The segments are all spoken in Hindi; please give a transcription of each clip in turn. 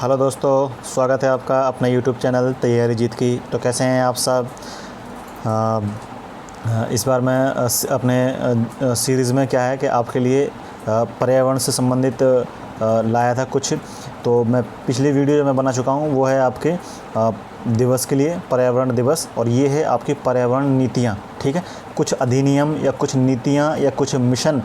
हेलो दोस्तों, स्वागत है आपका अपना यूट्यूब चैनल तैयारी जीत की। तो कैसे हैं आप सब। इस बार मैं अपने सीरीज़ में क्या है कि आपके लिए पर्यावरण से संबंधित लाया था कुछ। तो मैं पिछली वीडियो जो मैं बना चुका हूँ वो है आपके दिवस के लिए, पर्यावरण दिवस, और ये है आपकी पर्यावरण नीतियाँ। ठीक है, कुछ अधिनियम या कुछ नीतियाँ या कुछ मिशन,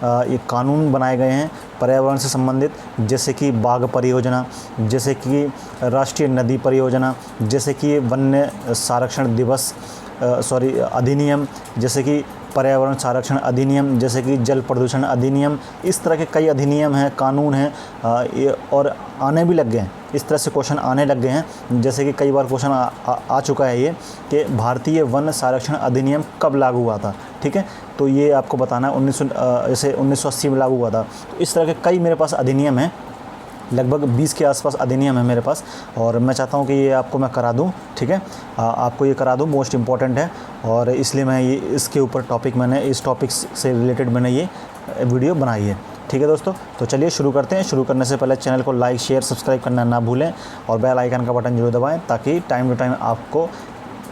ये कानून बनाए गए हैं पर्यावरण से संबंधित, जैसे कि बाघ परियोजना, जैसे कि राष्ट्रीय नदी परियोजना, जैसे कि वन्य संरक्षण दिवस अधिनियम, जैसे कि पर्यावरण संरक्षण अधिनियम, जैसे कि जल प्रदूषण अधिनियम। इस तरह के कई अधिनियम हैं, कानून हैं, और आने भी लग गए हैं। इस तरह से क्वेश्चन आने लग गए हैं, जैसे कि कई बार क्वेश्चन आ चुका है ये कि भारतीय वन संरक्षण अधिनियम कब लागू हुआ था। ठीक है, तो ये आपको बताना है। जैसे 1980 में लागू हुआ था। तो इस तरह के कई मेरे पास अधिनियम हैं, लगभग 20 के आसपास अधिनियम है मेरे पास, और मैं चाहता हूँ कि ये आपको मैं करा दूँ। ठीक है, आपको ये करा दूँ, मोस्ट इम्पॉर्टेंट है, और इसलिए मैं ये इसके ऊपर इस टॉपिक से रिलेटेड मैंने ये वीडियो बनाई है। ठीक है दोस्तों, तो चलिए शुरू करते हैं। शुरू करने से पहले चैनल को लाइक, शेयर, सब्सक्राइब करना ना भूलें, और बेल आइकन का बटन जरूर दबाएँ, ताकि टाइम टू टाइम आपको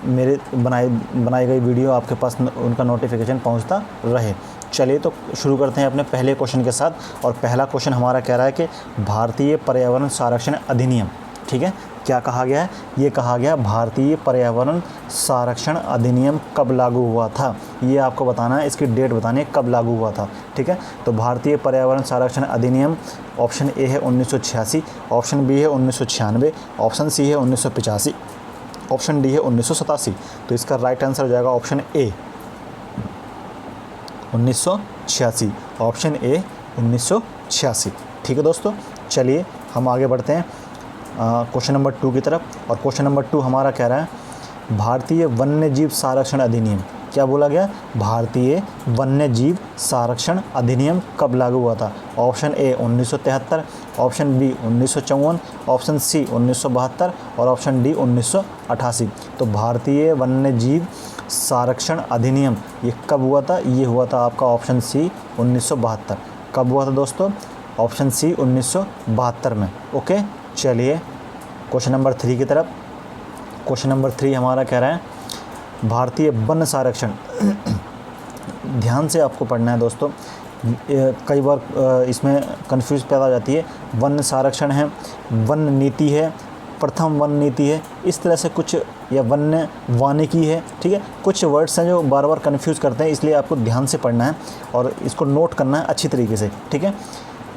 मेरे बनाई गई वीडियो आपके पास उनका नोटिफिकेशन पहुंचता रहे। चलिए तो शुरू करते हैं अपने पहले क्वेश्चन के साथ। और पहला क्वेश्चन हमारा कह रहा है कि भारतीय पर्यावरण संरक्षण अधिनियम, ठीक है, क्या कहा गया है? ये कहा गया भारतीय पर्यावरण संरक्षण अधिनियम कब लागू हुआ था, ये आपको बताना है। इसकी डेट बतानी है कब लागू हुआ था। ठीक है, तो भारतीय पर्यावरण संरक्षण अधिनियम, ऑप्शन ए है 1986, ऑप्शन बी है 1996, ऑप्शन सी है 1985, ऑप्शन डी है 1987। तो इसका राइट आंसर हो जाएगा ऑप्शन ए 1986, ऑप्शन ए 1986। ठीक है दोस्तों, चलिए हम आगे बढ़ते हैं क्वेश्चन नंबर 2 की तरफ। और क्वेश्चन नंबर 2 हमारा कह रहा है भारतीय वन्यजीव संरक्षण अधिनियम, क्या बोला गया? भारतीय वन्यजीव संरक्षण अधिनियम कब लागू हुआ था? Option A 1973, option B 1954, option C 1972, और ऑप्शन डी 1988। तो भारतीय वन्यजीव संरक्षण अधिनियम ये कब हुआ था? ये हुआ था आपका ऑप्शन सी 1972। कब हुआ था दोस्तों? ऑप्शन सी 1972 में। ओके, चलिए क्वेश्चन नंबर 3 की तरफ। क्वेश्चन नंबर 3 हमारा कह रहा है भारतीय वन संरक्षण ध्यान से आपको पढ़ना है दोस्तों, कई बार इसमें कंफ्यूज पैदा हो जाती है। वन संरक्षण है, वन नीति है, प्रथम वन नीति है, इस तरह से कुछ, या वन्य वानिकी है। ठीक है, कुछ वर्ड्स हैं जो बार बार कंफ्यूज करते हैं, इसलिए आपको ध्यान से पढ़ना है और इसको नोट करना है अच्छी तरीके से। ठीक है,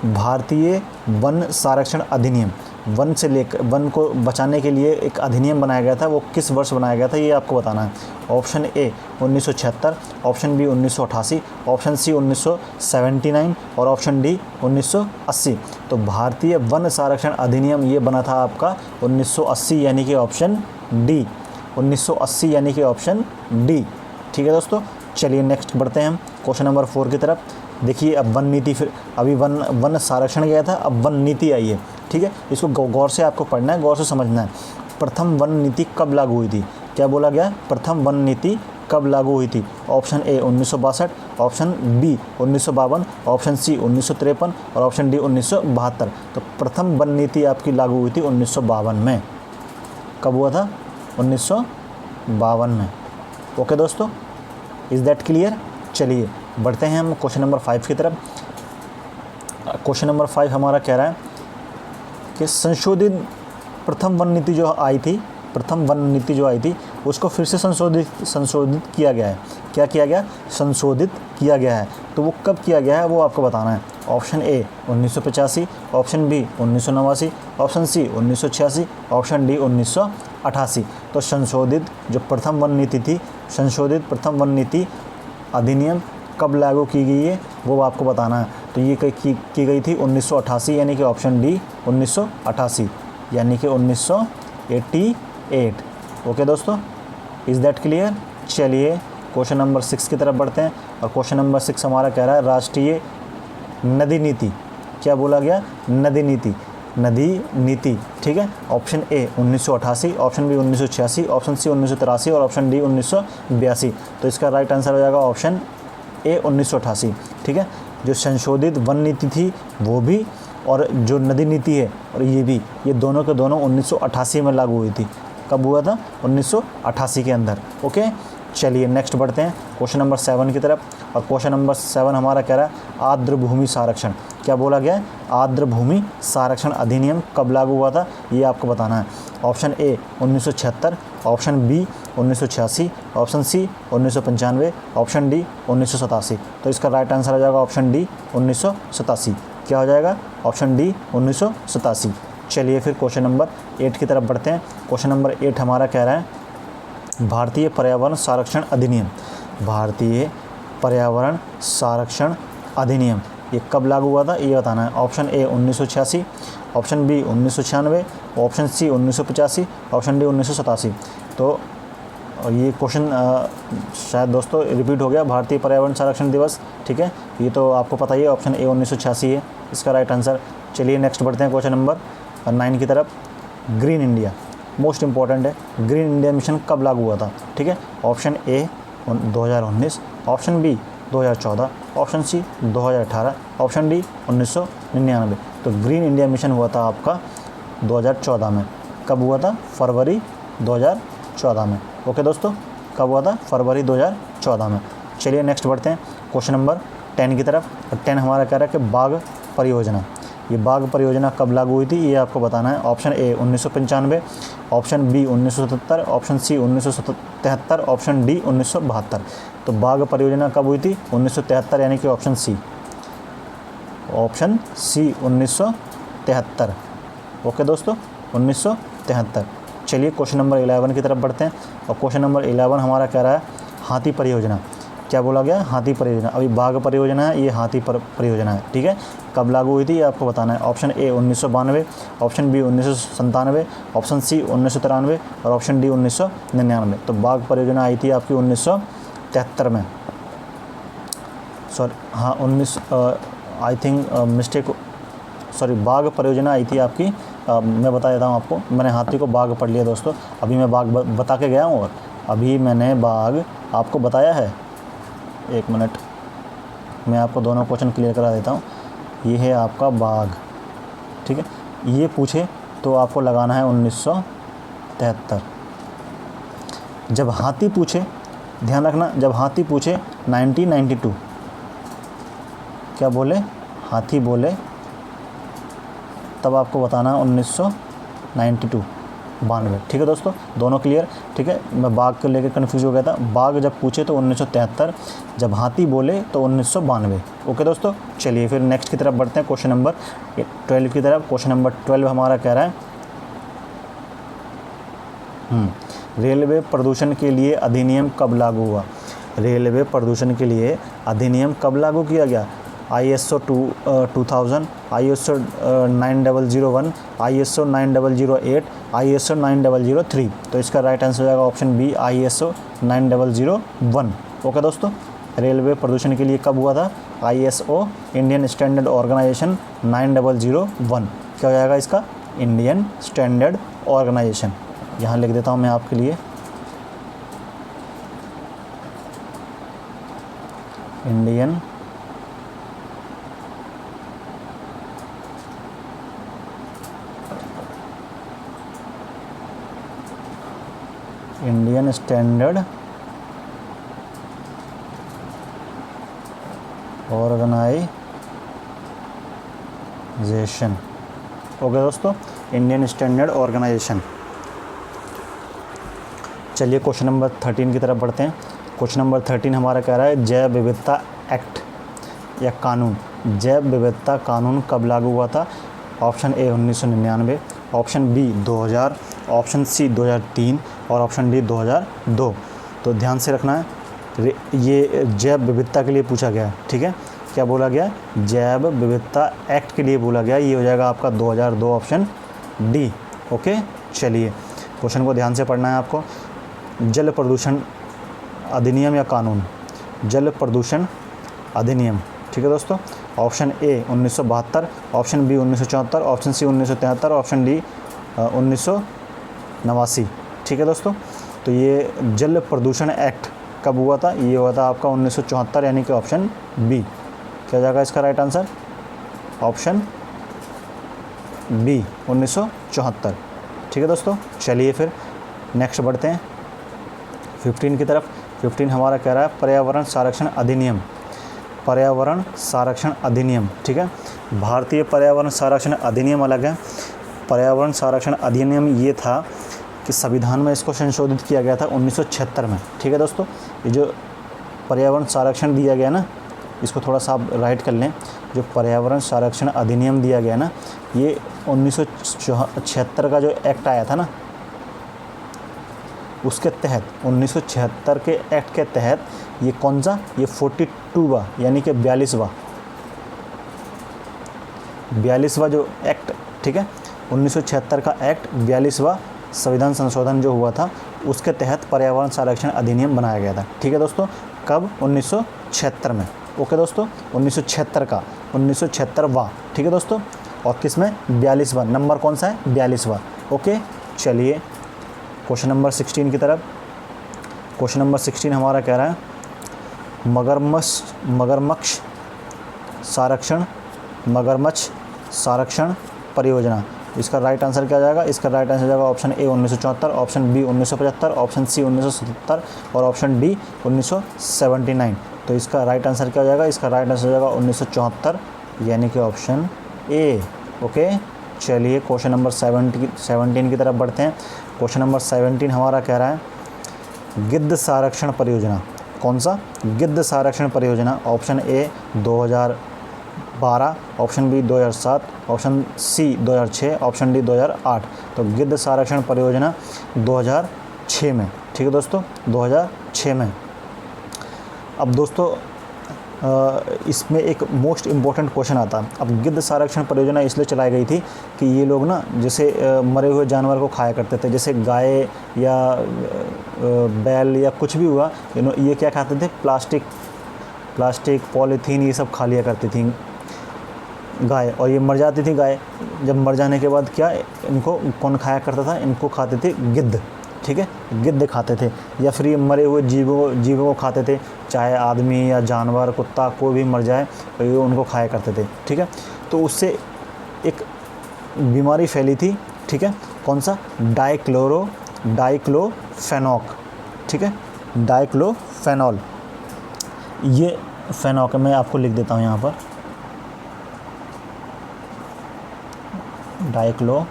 भारतीय वन संरक्षण अधिनियम, वन को बचाने के लिए एक अधिनियम बनाया गया था, वो किस वर्ष बनाया गया था ये आपको बताना है। Option A 1976, option B 1988, option C 1979, और ऑप्शन डी 1980। तो भारतीय वन संरक्षण अधिनियम ये बना था आपका 1980, यानी कि ऑप्शन डी 1980, यानी कि ऑप्शन डी। ठीक है दोस्तों, चलिए नेक्स्ट बढ़ते हैं हम क्वेश्चन नंबर 4 की तरफ। देखिए, अब वन नीति, फिर अभी वन संरक्षण गया था, अब वन नीति आई है। ठीक है, इसको गौर से आपको पढ़ना है, गौर से समझना है। प्रथम वन नीति कब लागू हुई थी? क्या बोला गया? प्रथम वन नीति कब लागू हुई थी? Option A 1962, option B 1952, option C 1953, और ऑप्शन डी 1972। तो प्रथम वन नीति आपकी लागू हुई थी 1952 में। कब हुआ था? 1952 में। ओके दोस्तों, इज़ दैट क्लियर? चलिए बढ़ते हैं हम क्वेश्चन नंबर 5 की तरफ। क्वेश्चन नंबर 5 हमारा कह रहा है कि संशोधित प्रथम वन नीति जो आई थी, उसको फिर से संशोधित किया गया है। क्या किया गया? संशोधित किया गया है। तो वो कब किया गया है वो आपको बताना है। Option A 1985, option B 1989, option C 1986, option D 1988। तो संशोधित जो प्रथम वन नीति थी, संशोधित प्रथम वन नीति अधिनियम कब लागू की गई है वो आपको बताना है। तो ये की गई थी 1988, यानी कि ऑप्शन डी 1988, यानी कि 1988। ओके दोस्तों, इज़ दैट क्लियर? चलिए क्वेश्चन नंबर 6 की तरफ बढ़ते हैं। और क्वेश्चन नंबर 6 हमारा कह रहा है राष्ट्रीय नदी नीति। क्या बोला गया? नदी नीति। ठीक है, option A 1988, option B 1986, option C 1983, और ऑप्शन डी 1982। तो इसका राइट आंसर हो जाएगा ऑप्शन ए 1988। ठीक है, जो संशोधित वन नीति थी वो भी और जो नदी नीति है और ये भी, ये दोनों के दोनों 1988 में लागू हुई थी। कब हुआ था? 1988 के अंदर। ओके, चलिए नेक्स्ट बढ़ते हैं क्वेश्चन नंबर 7 की तरफ। और क्वेश्चन नंबर 7 हमारा कह रहा है आर्द्र भूमि संरक्षण। क्या बोला गया है? आर्द्र भूमि संरक्षण अधिनियम कब लागू हुआ था, ये आपको बताना है। Option A 1976, option B 1986, option C 1995, option D 1987। तो इसका राइट आंसर हो जाएगा ऑप्शन डी 1987। क्या हो जाएगा? Option D 1987। चलिए फिर क्वेश्चन नंबर 8 की तरफ बढ़ते हैं। क्वेश्चन नंबर 8 हमारा कह रहा है भारतीय पर्यावरण संरक्षण अधिनियम। भारतीय पर्यावरण संरक्षण अधिनियम ये कब लागू हुआ था, ये बताना है। Option A 1986, option B 1996, option C 1985, option D 1987। तो ये क्वेश्चन शायद दोस्तों रिपीट हो गया, भारतीय पर्यावरण संरक्षण दिवस। ठीक है, ये तो आपको पता ही है, ऑप्शन ए 1986 है इसका राइट आंसर। चलिए नेक्स्ट बढ़ते हैं क्वेश्चन नंबर 9 की तरफ। ग्रीन इंडिया मोस्ट इंपॉर्टेंट है। ग्रीन इंडिया मिशन कब लागू हुआ था? ठीक है, option A 2019, option B 2014, option C 2018, option D 1999। तो ग्रीन इंडिया मिशन हुआ था आपका 2014 में। कब हुआ था? फरवरी 2014 में। ओके दोस्तों, कब हुआ था? फरवरी 2014 में। चलिए नेक्स्ट बढ़ते हैं क्वेश्चन नंबर 10 की तरफ। और 10 हमारा कह रहा है कि बाघ परियोजना। ये बाघ परियोजना कब लागू हुई थी, ये आपको बताना है। Option A 1995, option B 1977, option C 1973, option D 1972। तो बाघ परियोजना कब हुई थी? 1973, यानी कि ऑप्शन सी 1973। ओके दोस्तों, 1973। चलिए क्वेश्चन नंबर 11 की तरफ बढ़ते हैं। और क्वेश्चन नंबर 11 हमारा कह रहा है हाथी परियोजना। क्या बोला गया? हाथी परियोजना। अभी बाघ परियोजना है, ये हाथी परियोजना है। ठीक है, कब लागू हुई थी ये आपको बताना है। Option A 1992, option B 1997, option C 1993 और ऑप्शन डी 1999। तो बाघ परियोजना आई थी आपकी 1973 में। सॉरी, हाँ 19 आई थिंक मिस्टेक, सॉरी, बाघ परियोजना आई थी आपकी। मैं बता देता हूँ आपको, मैंने हाथी को बाघ पढ़ लिया दोस्तों। अभी मैं बाघ बता के गया हूँ और अभी मैंने बाघ आपको बताया है। एक मिनट, मैं आपको दोनों क्वेश्चन क्लियर करा देता हूँ। ये है आपका बाघ। ठीक है, ये पूछे तो आपको लगाना है 1973। जब हाथी पूछे, ध्यान रखना, जब हाथी पूछे 1992, क्या बोले? हाथी बोले, तब आपको बताना है 1992, 92। ठीक है दोस्तों, दोनों क्लियर। ठीक है, मैं बाघ को लेकर कन्फ्यूज हो गया था। बाघ जब पूछे तो 1973, जब हाथी बोले तो 1992। ओके दोस्तों, चलिए फिर नेक्स्ट की तरफ बढ़ते हैं, क्वेश्चन नंबर 12 की तरफ। क्वेश्चन नंबर 12 हमारा कह रहा है रेलवे प्रदूषण के लिए अधिनियम कब लागू हुआ? रेलवे प्रदूषण के लिए अधिनियम कब लागू किया गया? ISO 2000, ISO 9001, ISO 9008, ISO 9003। तो इसका राइट आंसर हो जाएगा ऑप्शन बी ISO 9001। ओके दोस्तों, रेलवे प्रदूषण के लिए कब हुआ था? ISO Indian standard organisation 9001। क्या हो जाएगा इसका? Indian standard organisation. यहाँ लिख देता हूँ मैं आपके लिए, इंडियन स्टैंडर्ड ऑर्गेनाइजेशन। ओके दोस्तों, इंडियन स्टैंडर्ड ऑर्गेनाइजेशन। चलिए क्वेश्चन नंबर 13 की तरफ बढ़ते हैं। क्वेश्चन नंबर 13 हमारा कह रहा है जैव विविधता एक्ट या कानून। जैव विविधता कानून कब लागू हुआ था? Option A 1999, option B 2000, option C 2003 और ऑप्शन डी 2002। तो ध्यान से रखना है, ये जैव विविधता के लिए पूछा गया है। ठीक है, क्या बोला गया? जैव विविधता एक्ट के लिए बोला गया। ये हो जाएगा आपका 2002, ऑप्शन डी। ओके, चलिए क्वेश्चन को ध्यान से पढ़ना है आपको। जल प्रदूषण अधिनियम या कानून? जल प्रदूषण अधिनियम। ठीक है दोस्तों, option A 1972, option B 1974, option C 1973, option D 1989। ठीक है दोस्तों, तो ये जल प्रदूषण एक्ट कब हुआ था? ये हुआ था आपका 1974, यानी कि ऑप्शन बी। क्या हो जाएगा इसका राइट आंसर? Option B 1974। ठीक है दोस्तों, चलिए फिर नेक्स्ट बढ़ते हैं 15 की तरफ। 15 हमारा कह रहा है पर्यावरण संरक्षण अधिनियम। पर्यावरण संरक्षण अधिनियम, ठीक है। भारतीय पर्यावरण संरक्षण अधिनियम अलग है। पर्यावरण संरक्षण अधिनियम ये था कि संविधान में इसको संशोधित किया गया था 1976 में। ठीक है दोस्तों, ये जो पर्यावरण संरक्षण दिया गया ना, इसको थोड़ा सा आप राइट कर लें। जो पर्यावरण संरक्षण अधिनियम दिया गया ना, ये 1976 का जो एक्ट आया था ना, उसके तहत 1976 के एक्ट के तहत ये कौन सा, ये 42वां यानी कि 42वां जो एक्ट, ठीक है, 1976 का एक्ट 42वां संविधान संशोधन जो हुआ था, उसके तहत पर्यावरण संरक्षण अधिनियम बनाया गया था। ठीक है दोस्तों, कब, 1976 में। ओके दोस्तों, 1976 का 1976वां, ठीक है दोस्तों, और किस में, 42वां, नंबर कौन सा है, 42वां। ओके, चलिए क्वेश्चन नंबर 16 की तरफ। क्वेश्चन नंबर 16 हमारा कह रहा है मगरमच्छ संरक्षण परियोजना। इसका राइट आंसर क्या जाएगा, इसका राइट आंसर जाएगा option A 1974, option B 1975, option C 1977 और ऑप्शन डी 1979। तो इसका राइट आंसर क्या हो जाएगा, इसका राइट आंसर जाएगा 1974 यानी कि ऑप्शन ए। ओके, चलिए क्वेश्चन नंबर 17 की तरफ बढ़ते हैं। क्वेश्चन नंबर 17 हमारा कह रहा है गिद्ध संरक्षण परियोजना। कौन सा, गिद्ध संरक्षण परियोजना। Option A 2012, option B 2007, option C 2006, option D 2008। तो गिद्ध संरक्षण परियोजना 2006 में। ठीक है दोस्तों, 2006 में। अब दोस्तों इसमें एक मोस्ट इम्पॉर्टेंट क्वेश्चन आता है। अब गिद्ध संरक्षण परियोजना इसलिए चलाई गई थी कि ये लोग ना जैसे मरे हुए जानवर को खाया करते थे, जैसे गाय या बैल या कुछ भी हुआ, ये क्या खाते थे, प्लास्टिक पॉलीथीन ये सब खा लिया करती थी गाय, और ये मर जाती थी गाय। जब मर जाने के बाद क्या, इनको कौन खाया करता था, इनको खाते थे गिद्ध। ठीक है, गिद्ध खाते थे, या फिर ये मरे हुए जीवों को खाते थे, चाहे आदमी या जानवर, कुत्ता, कोई भी मर जाए तो ये उनको खाया करते थे। ठीक है, तो उससे एक बीमारी फैली थी। ठीक है, कौन सा, डाइक्लोफेनॉक। ठीक है, डाइक्लोफेनॉल, ये फेनॉक मैं आपको लिख देता हूँ यहाँ पर, डाइक्लो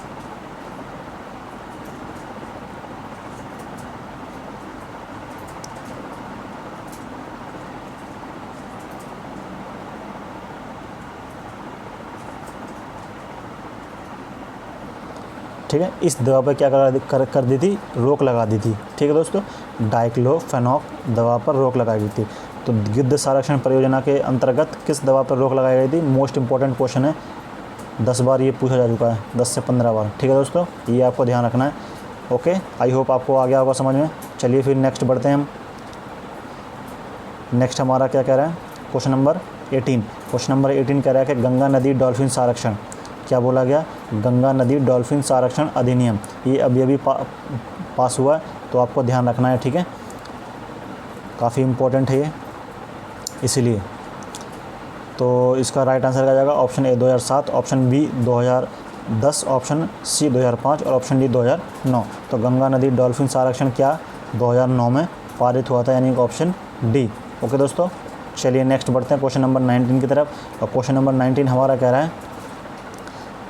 ठीक है, इस दवा पर क्या कर दी थी, रोक लगा दी थी। ठीक है दोस्तों, डाइक्लोफेनॉक दवा पर रोक लगाई गई थी। तो गिद्ध संरक्षण परियोजना के अंतर्गत किस दवा पर रोक लगाई गई थी, मोस्ट इंपॉर्टेंट क्वेश्चन है, 10 बार ये पूछा जा चुका है, 10 से 15 बार। ठीक है दोस्तों, ये आपको ध्यान रखना है। ओके, आई होप आपको आ गया होगा समझ में। चलिए फिर नेक्स्ट बढ़ते हैं हम। नेक्स्ट हमारा क्या कह रहा है, क्वेश्चन नंबर 18। क्वेश्चन नंबर 18 कह रहा है कि गंगा नदी डॉल्फिन संरक्षण, क्या बोला गया, गंगा नदी डॉल्फिन संरक्षण अधिनियम, ये अभी पास हुआ है, तो आपको ध्यान रखना है। ठीक है, काफ़ी इम्पोर्टेंट है ये, इसीलिए। तो इसका राइट आंसर क्या जाएगा, option A 2007, option B 2010, option C 2005 और ऑप्शन डी 2009। तो गंगा नदी डॉल्फिन संरक्षण क्या 2009 में पारित हुआ था, यानी कि ऑप्शन डी। ओके दोस्तों, चलिए नेक्स्ट बढ़ते हैं क्वेश्चन नंबर 19 की तरफ। और क्वेश्चन नंबर 19 हमारा कह रहा है,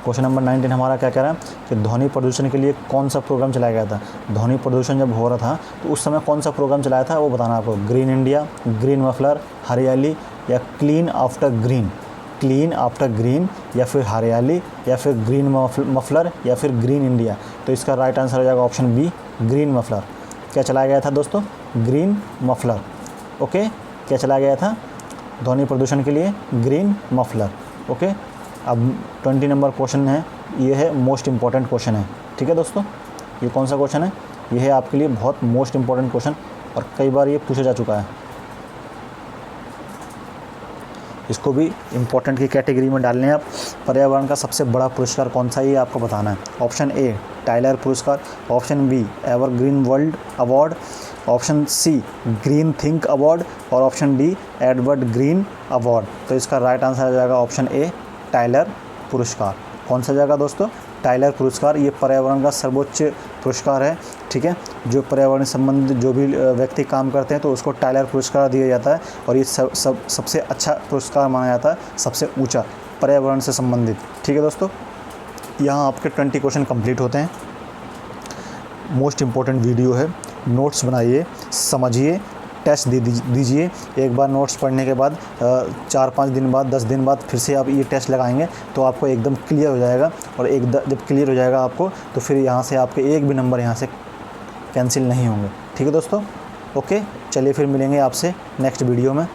क्वेश्चन नंबर 19 हमारा क्या कह रहा है कि ध्वनि प्रदूषण के लिए कौन सा प्रोग्राम चलाया गया था। ध्वनि प्रदूषण जब हो रहा था तो उस समय कौन सा प्रोग्राम चलाया था, वो बताना आपको। ग्रीन इंडिया, ग्रीन मफलर, हरियाली या clean after green. Clean after green या फिर हरियाली या फिर ग्रीन मफलर या फिर ग्रीन इंडिया। तो इसका राइट आंसर हो जाएगा ऑप्शन बी, ग्रीन मफलर। क्या चलाया गया था दोस्तों, ग्रीन मफलर। ओके, क्या चलाया गया था ध्वनि प्रदूषण के लिए, ग्रीन मफलर। ओके, अब 20 नंबर क्वेश्चन है, ये है मोस्ट इम्पॉर्टेंट क्वेश्चन है। ठीक है दोस्तों, ये कौन सा क्वेश्चन है, ये है आपके लिए बहुत मोस्ट इम्पॉर्टेंट क्वेश्चन और कई बार ये पूछा जा चुका है। इसको भी इम्पोर्टेंट की कैटेगरी में डालने हैं आप। पर्यावरण का सबसे बड़ा पुरस्कार कौन सा है, ये आपको बताना है। ऑप्शन ए टाइलर पुरस्कार, option B evergreen world award, option C green think award और option D Edward green award. तो इसका राइट आंसर आ जाएगा ऑप्शन ए टाइलर पुरस्कार। कौन सा जाएगा दोस्तों? टाइलर पुरस्कार। ये पर्यावरण का सर्वोच्च पुरस्कार है, ठीक है। जो पर्यावरण संबंधित जो भी व्यक्ति काम करते हैं तो उसको टाइलर पुरस्कार दिया जाता है, और ये सबसे अच्छा पुरस्कार माना जाता है, सबसे ऊंचा पर्यावरण से संबंधित, ठीक है दोस्तों। यहाँ आपके 20 क्वेश्चन कंप्लीट होते हैं। मोस्ट इम्पोर्टेंट वीडियो है, नोट्स बनाइए, समझिए, टेस्ट दे दीजिए। एक बार नोट्स पढ़ने के बाद 4-5 दिन बाद, 10 दिन बाद फिर से आप ये टेस्ट लगाएंगे तो आपको एकदम क्लियर हो जाएगा। और जब क्लियर हो जाएगा आपको, तो फिर यहाँ से आपके एक भी नंबर यहाँ से कैंसिल नहीं होंगे, ठीक है दोस्तों। ओके, चलिए फिर मिलेंगे आपसे नेक्स्ट वीडियो में।